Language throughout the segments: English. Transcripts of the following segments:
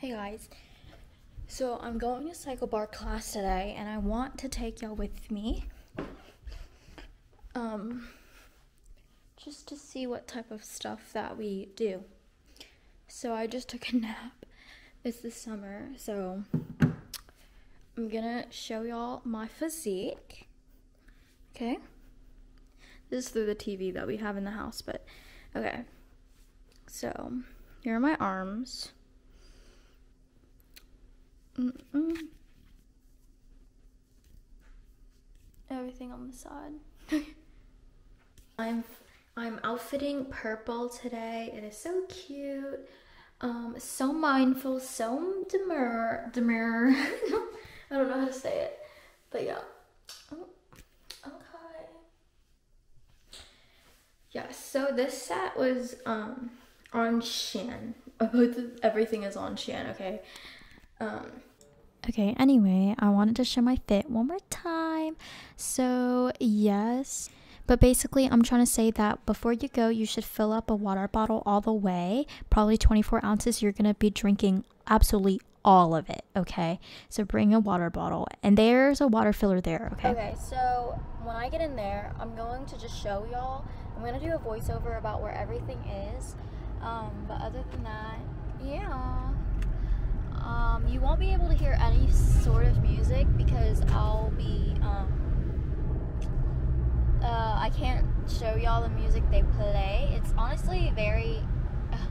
Hey guys, so I'm going to CycleBar class today and I want to take y'all with me just to see what type of stuff that we do. So I just took a nap. It's the summer, so I'm gonna show y'all my physique. Okay, this is through the TV that we have in the house, but okay. So here are my arms. Everything on the side. I'm outfitting purple today. It is so cute. So mindful, so demure. I don't know how to say it, but yeah. Oh, okay. Yeah. So this set was on Shein. Everything is on Shein. Okay. Okay, anyway, I wanted to show my fit one more time. So, yes. But basically, I'm trying to say that before you go, you should fill up a water bottle all the way. Probably 24 ounces. You're going to be drinking absolutely all of it, okay? So, bring a water bottle. And there's a water filler there, okay? Okay, so when I get in there, I'm going to just show y'all. I'm going to do a voiceover about where everything is. But other than that, yeah. You won't be able to hear any sort of music because I'll be, I can't show y'all the music they play. It's honestly very,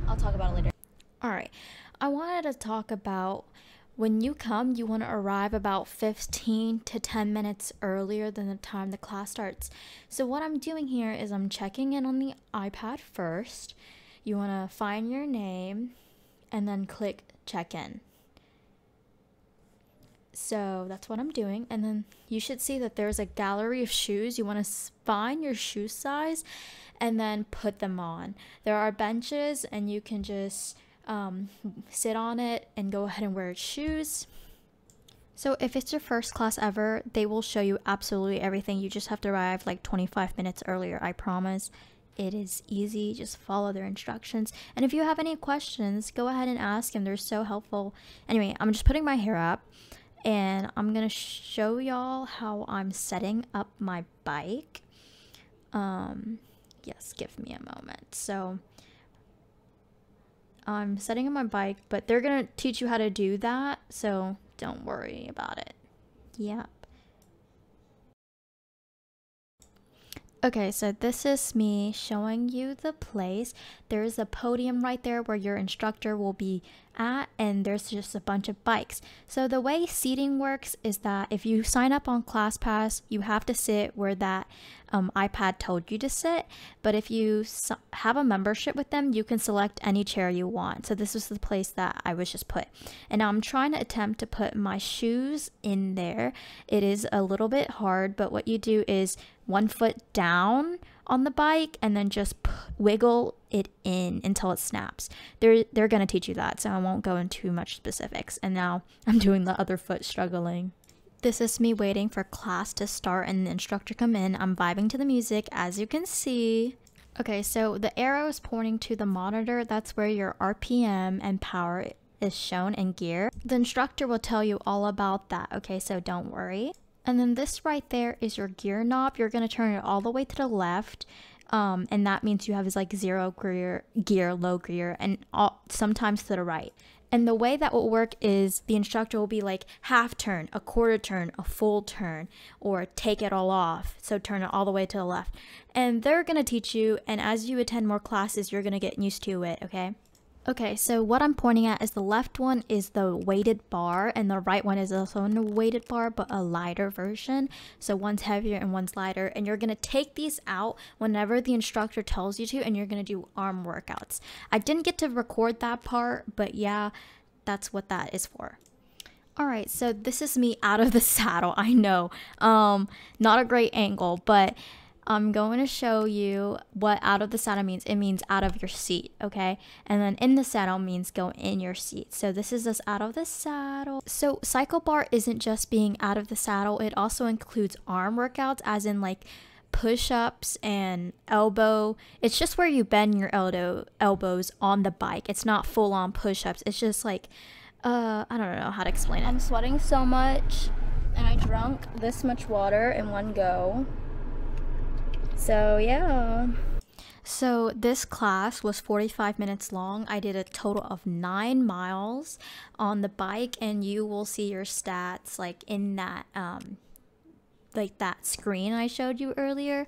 I'll talk about it later. Alright, I wanted to talk about when you come, you want to arrive about 15 to 10 minutes earlier than the time the class starts. So what I'm doing here is I'm checking in on the iPad first. You want to find your name and then click check in. So that's what I'm doing, and then you should see that there's a gallery of shoes. You want to find your shoe size and then put them on. There are benches and you can just sit on it and go ahead and wear shoes. So if it's your first class ever, they will show you absolutely everything. You just have to arrive like 25 minutes earlier, I promise. It is easy, just follow their instructions. And if you have any questions, go ahead and ask them. They're so helpful. Anyway, I'm just putting my hair up. And I'm gonna show y'all how I'm setting up my bike. Yes, give me a moment. So I'm setting up my bike, but they're gonna teach you how to do that, so don't worry about it. Yep. Okay, so this is me showing you the place. There's a podium right there where your instructor will be at, and there's just a bunch of bikes. So the way seating works is that if you sign up on ClassPass, you have to sit where that iPad told you to sit. But if you have a membership with them, you can select any chair you want. So this is the place that I was just put. And now I'm trying to attempt to put my shoes in there. It is a little bit hard, but what you do is one foot down on the bike and then just wiggle it in until it snaps. They're going to teach you that, so I won't go into too much specifics. And now I'm doing the other foot struggling. This is me waiting for class to start and the instructor come in. I'm vibing to the music, as you can see. Okay, so the arrow is pointing to the monitor. That's where your RPM and power is shown in gear. The instructor will tell you all about that, okay, so don't worry. And then this right there is your gear knob. You're going to turn it all the way to the left. And that means you have is like zero gear, low gear, and sometimes to the right. And the way that will work is the instructor will be like half turn, a quarter turn, a full turn, or take it all off. So turn it all the way to the left. And they're going to teach you, and as you attend more classes, you're going to get used to it, okay? Okay, so what I'm pointing at is the left one is the weighted bar, and the right one is also a weighted bar, but a lighter version. So one's heavier and one's lighter, and you're going to take these out whenever the instructor tells you to, and you're going to do arm workouts. I didn't get to record that part, but yeah, that's what that is for. Alright, so this is me out of the saddle. I know, not a great angle, but I'm going to show you what out of the saddle means. It means out of your seat, okay? And then in the saddle means go in your seat. So this is us out of the saddle. So CycleBar isn't just being out of the saddle. It also includes arm workouts, as in like push-ups and elbow. It's just where you bend your elbows on the bike. It's not full-on push-ups. It's just like I don't know how to explain it. I'm sweating so much, and I drank this much water in one go. So yeah. So this class was 45 minutes long. I did a total of 9 miles on the bike, and you will see your stats like in that like that screen I showed you earlier.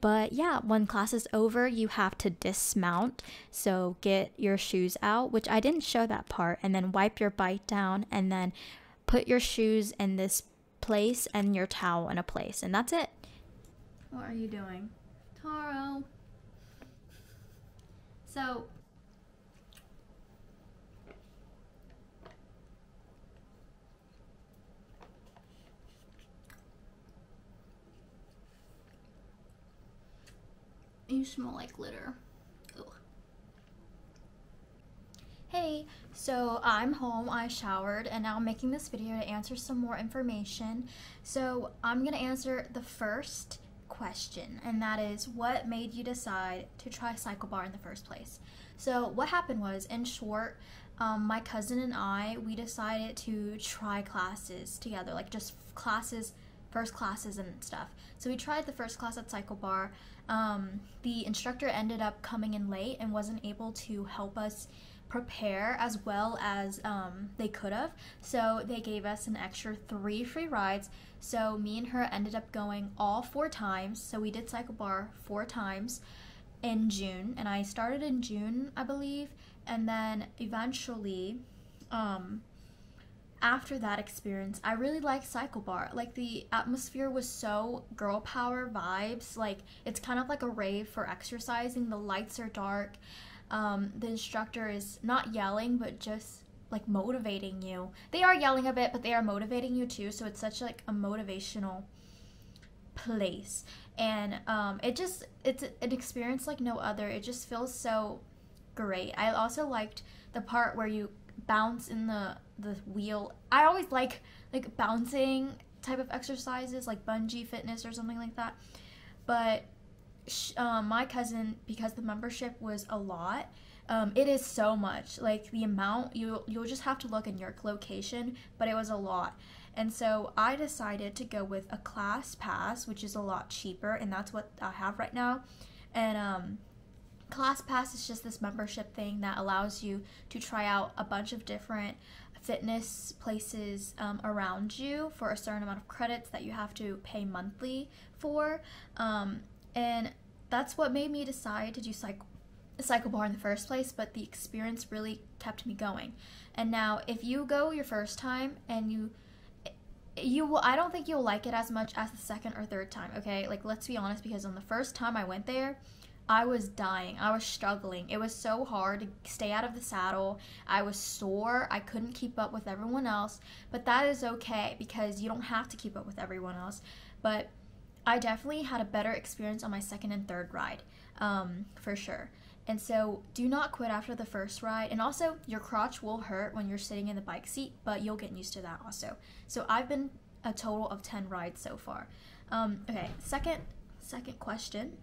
But yeah, when class is over, you have to dismount. So get your shoes out, which I didn't show that part, and then wipe your bike down, and then put your shoes in this place and your towel in a place, and that's it. What are you doing, Taro? So you smell like litter. Ugh. Hey, so I'm home, I showered, and now I'm making this video to answer some more information. So I'm gonna answer the first question, and that is, what made you decide to try CycleBar in the first place? So what happened was, in short, my cousin and I, we decided to try classes together, like just classes, first classes and stuff. So we tried the first class at CycleBar. The instructor ended up coming in late and wasn't able to help us prepare as well as they could have, so they gave us an extra 3 free rides. So me and her ended up going all 4 times. So we did CycleBar 4 times in June, and I started in June, I believe, and then eventually after that experience, I really liked CycleBar. Like, the atmosphere was so girl power vibes. Like, it's kind of like a rave for exercising. The lights are dark. The instructor is not yelling, but just like motivating you. They are yelling a bit, but they are motivating you too. So it's such like a motivational place, and it's an experience like no other. It just feels so great. I also liked the part where you bounce in the wheel. I always like bouncing type of exercises, like bungee fitness or something like that. But my cousin, because the membership was a lot, it is so much. Like, the amount, you'll just have to look in your location, but it was a lot. And so I decided to go with a class pass, which is a lot cheaper, and that's what I have right now. And class pass is just this membership thing that allows you to try out a bunch of different fitness places around you for a certain amount of credits that you have to pay monthly for. And that's what made me decide to do CycleBar in the first place, but the experience really kept me going. And now, if you go your first time and you will, I don't think you'll like it as much as the second or third time, okay? Like, let's be honest, because on the first time I went there, I was dying. I was struggling. It was so hard to stay out of the saddle. I was sore. I couldn't keep up with everyone else, but that is okay because you don't have to keep up with everyone else. But I definitely had a better experience on my second and third ride, for sure. And so do not quit after the first ride. And also, your crotch will hurt when you're sitting in the bike seat, but you'll get used to that also. So I've been a total of 10 rides so far. Okay, second question.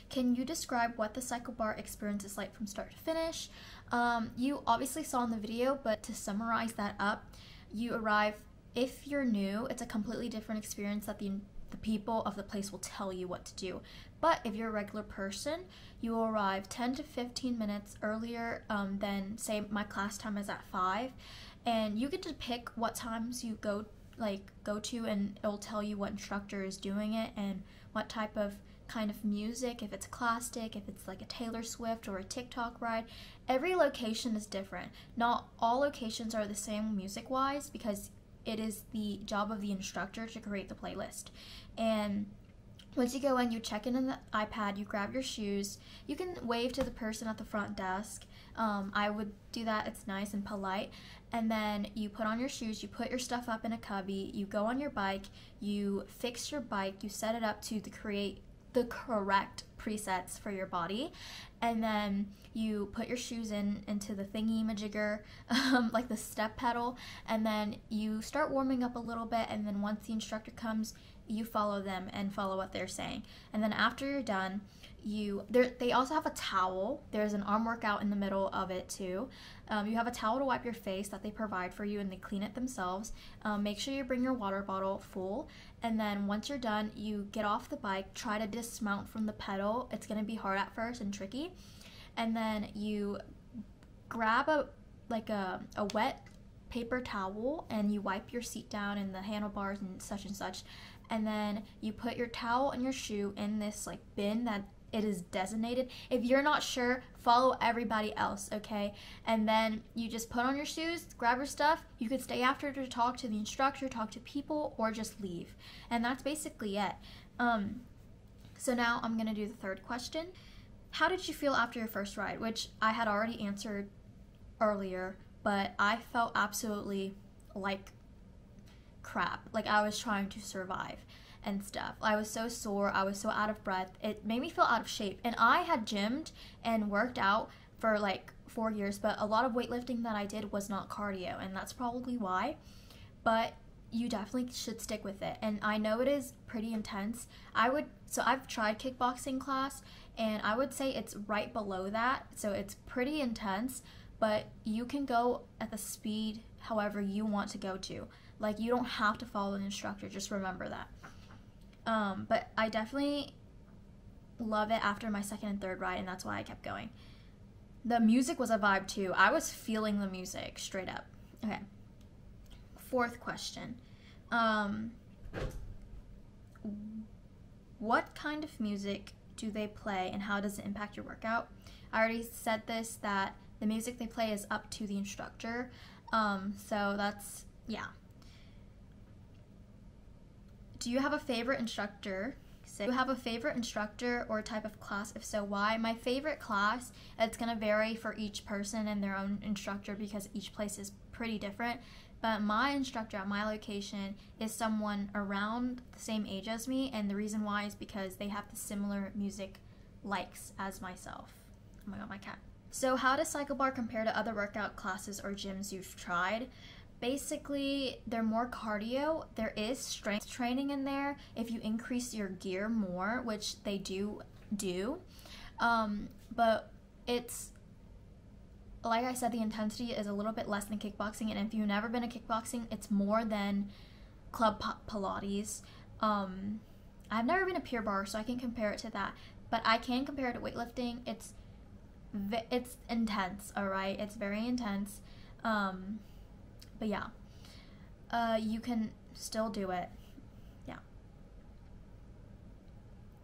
Can you describe what the CycleBar experience is like from start to finish? You obviously saw in the video, but to summarize that up, you arrive, if you're new, it's a completely different experience that the people of the place will tell you what to do. But if you're a regular person, you will arrive 10 to 15 minutes earlier than, say, my class time is at 5, and you get to pick what times you go to, and it'll tell you what instructor is doing it and what type of kind of music, if it's classic, if it's like a Taylor Swift or a TikTok ride. Every location is different. Not all locations are the same music wise, because it is the job of the instructor to create the playlist. And once you go in, you check in on the iPad, you grab your shoes, you can wave to the person at the front desk. I would do that, it's nice and polite. And then you put on your shoes, you put your stuff up in a cubby, you go on your bike, you fix your bike, you set it up to create the correct presets for your body, and then you put your shoes into the thingy-majigger, like the step pedal, and then you start warming up a little bit, and then once the instructor comes, you follow them and follow what they're saying. And then after you're done, they also have a towel. There's an arm workout in the middle of it too. You have a towel to wipe your face that they provide for you, and they clean it themselves. Make sure you bring your water bottle full, and then once you're done, you get off the bike, try to dismount from the pedal. It's going to be hard at first and tricky, and then you grab a wet paper towel and you wipe your seat down and the handlebars and such, and then you put your towel and your shoe in this like bin that it is designated. If you're not sure, follow everybody else, okay? And then you just put on your shoes, grab your stuff. You could stay after to talk to the instructor, talk to people, or just leave. And that's basically it. So now I'm gonna do the third question. How did you feel after your first ride? Which I had already answered earlier, but I felt absolutely like crap. Like I was trying to survive and stuff. I was so sore, I was so out of breath. It made me feel out of shape. And I had gymmed and worked out for like 4 years, but a lot of weightlifting that I did was not cardio, and that's probably why. But you definitely should stick with it. And I know it is pretty intense. So I've tried kickboxing class, and I would say it's right below that. So it's pretty intense, but you can go at the speed however you want to go to. Like, you don't have to follow an instructor, just remember that. But I definitely love it after my second and third ride, and that's why I kept going. The music was a vibe too. I was feeling the music straight up. Okay. Fourth question. What kind of music do they play, and how does it impact your workout? I already said this, that the music they play is up to the instructor. So that's, yeah. Do you have a favorite instructor? Do you have a favorite instructor or type of class? If so, why? My favorite class, it's going to vary for each person and their own instructor because each place is pretty different. But my instructor at my location is someone around the same age as me, and the reason why is because they have the similar music likes as myself. Oh my god, my cat. So how does CycleBar compare to other workout classes or gyms you've tried? Basically, they're more cardio. There is strength training in there if you increase your gear more, which they do. But it's, like I said, the intensity is a little bit less than kickboxing, and if you've never been to kickboxing, it's more than club Pilates. I've never been to Pure Barre, so I can compare it to that, but I can compare it to weightlifting. It's intense, alright? It's very intense. But yeah, you can still do it. Yeah.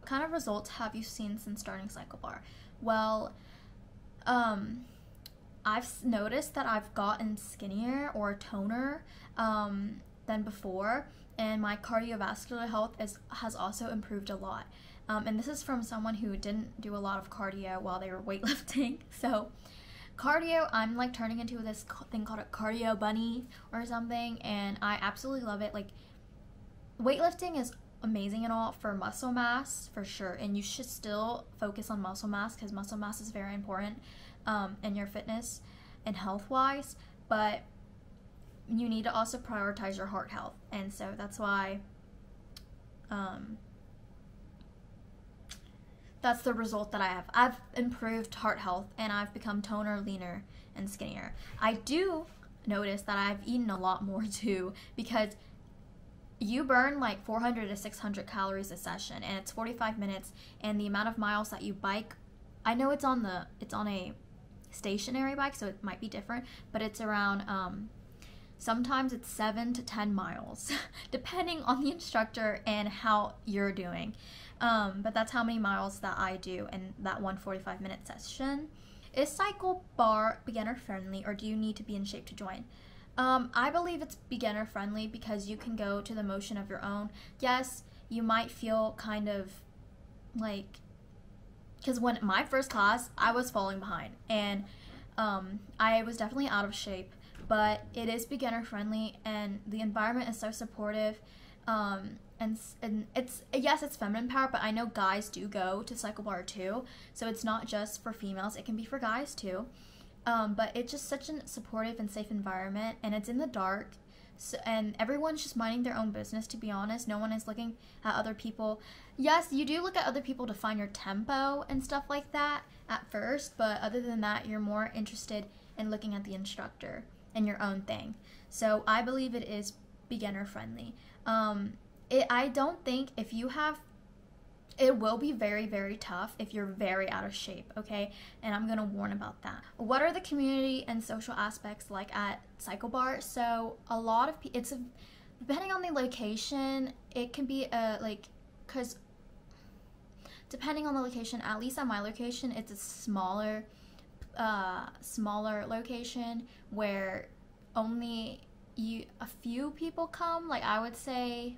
What kind of results have you seen since starting CycleBar? Well, I've noticed that I've gotten skinnier or toner than before, and my cardiovascular health has also improved a lot. And this is from someone who didn't do a lot of cardio while they were weightlifting. So cardio, I'm like turning into this thing called a cardio bunny or something, and I absolutely love it. Like, weightlifting is amazing and all for muscle mass for sure, and you should still focus on muscle mass because muscle mass is very important in your fitness and health wise, but you need to also prioritize your heart health, and so that's why that's the result that I have. I've improved heart health, and I've become toner, leaner, and skinnier. I do notice that I've eaten a lot more too, because you burn like 400 to 600 calories a session, and it's 45 minutes, and the amount of miles that you bike, I know it's on a stationary bike, so it might be different, but it's around, sometimes it's 7 to 10 miles, depending on the instructor and how you're doing. But that's how many miles that I do in that 145-minute session. Is CycleBar beginner friendly, or do you need to be in shape to join? I believe it's beginner friendly because you can go to the motion of your own. Yes, you might feel kind of like, because when my first class, I was falling behind, and I was definitely out of shape, but it is beginner friendly, and the environment is so supportive. And it's, yes, it's feminine power, but I know guys do go to CycleBar too, so it's not just for females, it can be for guys too. But it's just such a supportive and safe environment, and it's in the dark, So, and everyone's just minding their own business, to be honest. No one is looking at other people. Yes, you do look at other people to find your tempo and stuff like that at first, but other than that, you're more interested in looking at the instructor and your own thing. So I believe it is beginner friendly. I don't think if you have, it will be very, very tough if you're very out of shape, okay? And I'm gonna warn about that. What are the community and social aspects like at CycleBar? So a lot of people, depending on the location, it can be because depending on the location, at least at my location, it's a smaller location where only a few people come. Like I would say,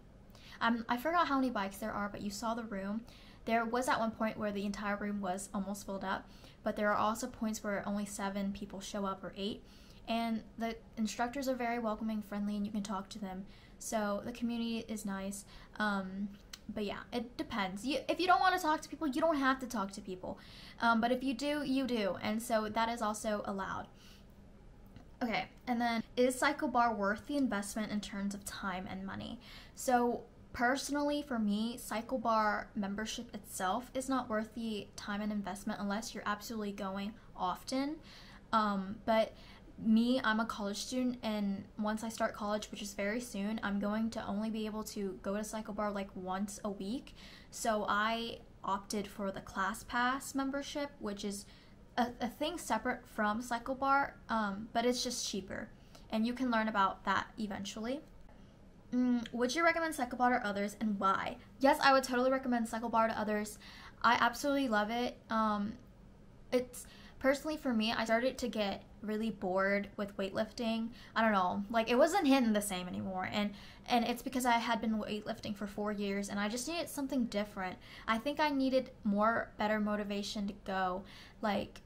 I forgot how many bikes there are, but you saw the room. There was at one point where the entire room was almost filled up, but there are also points where only 7 people show up or 8. And the instructors are very welcoming, friendly, and you can talk to them. So the community is nice. But yeah, it depends. If you don't want to talk to people, you don't have to talk to people. But if you do, you do. And so that is also allowed. Okay, and then, is CycleBar worth the investment in terms of time and money? So personally, for me, CycleBar membership itself is not worth the time and investment unless you're absolutely going often. But me, I'm a college student, and once I start college, which is very soon, I'm going to only be able to go to CycleBar like once a week. So I opted for the Class Pass membership, which is a thing separate from CycleBar, but it's just cheaper, and you can learn about that eventually. Would you recommend CycleBar to others, and why? Yes, I would totally recommend CycleBar to others. I absolutely love it. It's personally for me, I started to get really bored with weightlifting. I don't know, like it wasn't hitting the same anymore, and it's because I had been weightlifting for 4 years, and I just needed something different. I think I needed better motivation to go, like,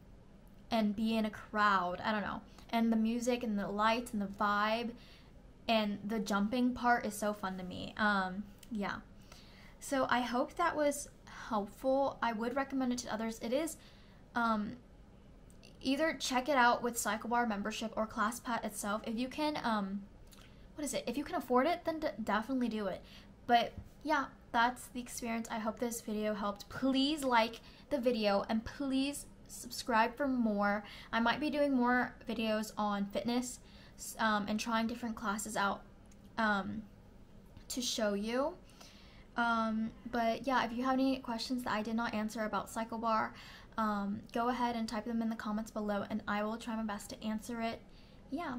and be in a crowd. I don't know, and the music and the lights and the vibe and the jumping part is so fun to me. Yeah, so I hope that was helpful. I would recommend it to others. It is either check it out with CycleBar membership or ClassPass itself. If you can if you can afford it, then definitely do it. But yeah, that's the experience. I hope this video helped. Please like the video and please subscribe for more. I might be doing more videos on fitness and trying different classes out to show you. But yeah, if you have any questions that I did not answer about CycleBar, go ahead and type them in the comments below, and I will try my best to answer it. Yeah,